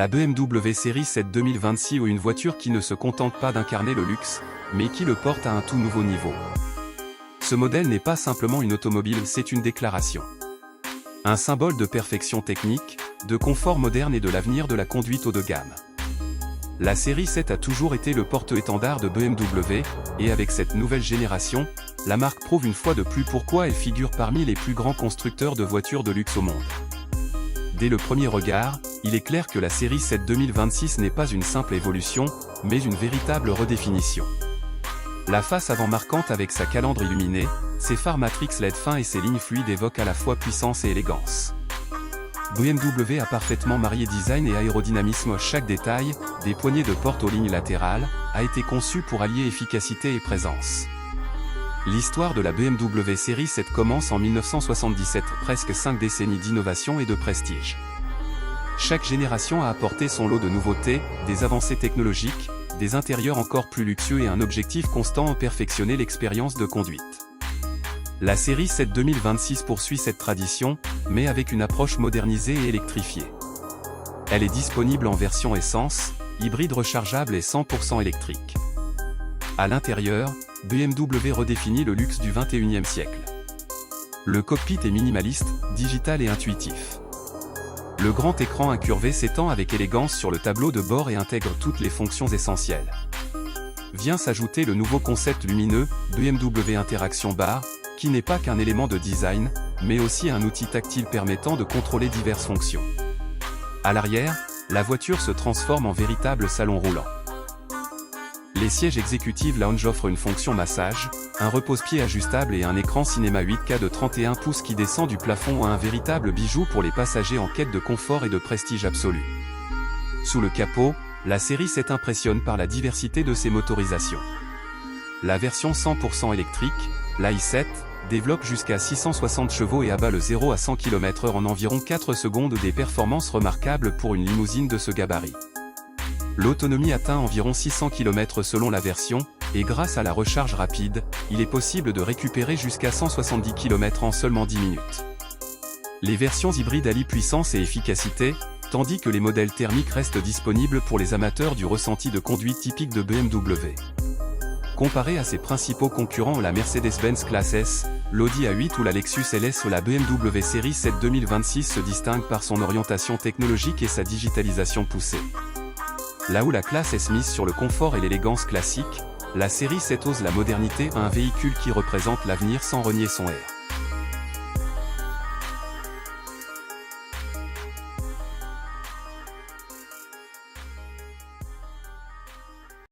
La BMW série 7 2026 ou une voiture qui ne se contente pas d'incarner le luxe, mais qui le porte à un tout nouveau niveau. Ce modèle n'est pas simplement une automobile, c'est une déclaration. Un symbole de perfection technique, de confort moderne et de l'avenir de la conduite haut de gamme. La série 7 a toujours été le porte-étendard de BMW, et avec cette nouvelle génération, la marque prouve une fois de plus pourquoi elle figure parmi les plus grands constructeurs de voitures de luxe au monde. Dès le premier regard, il est clair que la série 7 2026 n'est pas une simple évolution, mais une véritable redéfinition. La face avant marquante avec sa calandre illuminée, ses phares Matrix LED fins et ses lignes fluides évoquent à la fois puissance et élégance. BMW a parfaitement marié design et aérodynamisme. Chaque détail, des poignées de porte aux lignes latérales, a été conçu pour allier efficacité et présence. L'histoire de la BMW série 7 commence en 1977, presque 5 décennies d'innovation et de prestige. Chaque génération a apporté son lot de nouveautés, des avancées technologiques, des intérieurs encore plus luxueux et un objectif constant à perfectionner l'expérience de conduite. La série 7 2026 poursuit cette tradition, mais avec une approche modernisée et électrifiée. Elle est disponible en version essence, hybride rechargeable et 100% électrique. À l'intérieur, BMW redéfinit le luxe du XXIe siècle. Le cockpit est minimaliste, digital et intuitif. Le grand écran incurvé s'étend avec élégance sur le tableau de bord et intègre toutes les fonctions essentielles. Vient s'ajouter le nouveau concept lumineux, BMW Interaction Bar, qui n'est pas qu'un élément de design, mais aussi un outil tactile permettant de contrôler diverses fonctions. À l'arrière, la voiture se transforme en véritable salon roulant. Les sièges exécutifs lounge offrent une fonction massage, un repose-pied ajustable et un écran cinéma 8K de 31 pouces qui descend du plafond à un véritable bijou pour les passagers en quête de confort et de prestige absolu. Sous le capot, la série 7 impressionne par la diversité de ses motorisations. La version 100% électrique, l'i7, développe jusqu'à 660 chevaux et abat le 0 à 100 km/h en environ 4 secondes, des performances remarquables pour une limousine de ce gabarit. L'autonomie atteint environ 600 km selon la version, et grâce à la recharge rapide, il est possible de récupérer jusqu'à 170 km en seulement 10 minutes. Les versions hybrides allient puissance et efficacité, tandis que les modèles thermiques restent disponibles pour les amateurs du ressenti de conduite typique de BMW. Comparé à ses principaux concurrents la Mercedes-Benz Classe S, l'Audi A8 ou la Lexus LS, la BMW série 7 2026 se distingue par son orientation technologique et sa digitalisation poussée. Là où la classe S mise sur le confort et l'élégance classique, la série 7 ose la modernité, un véhicule qui représente l'avenir sans renier son air.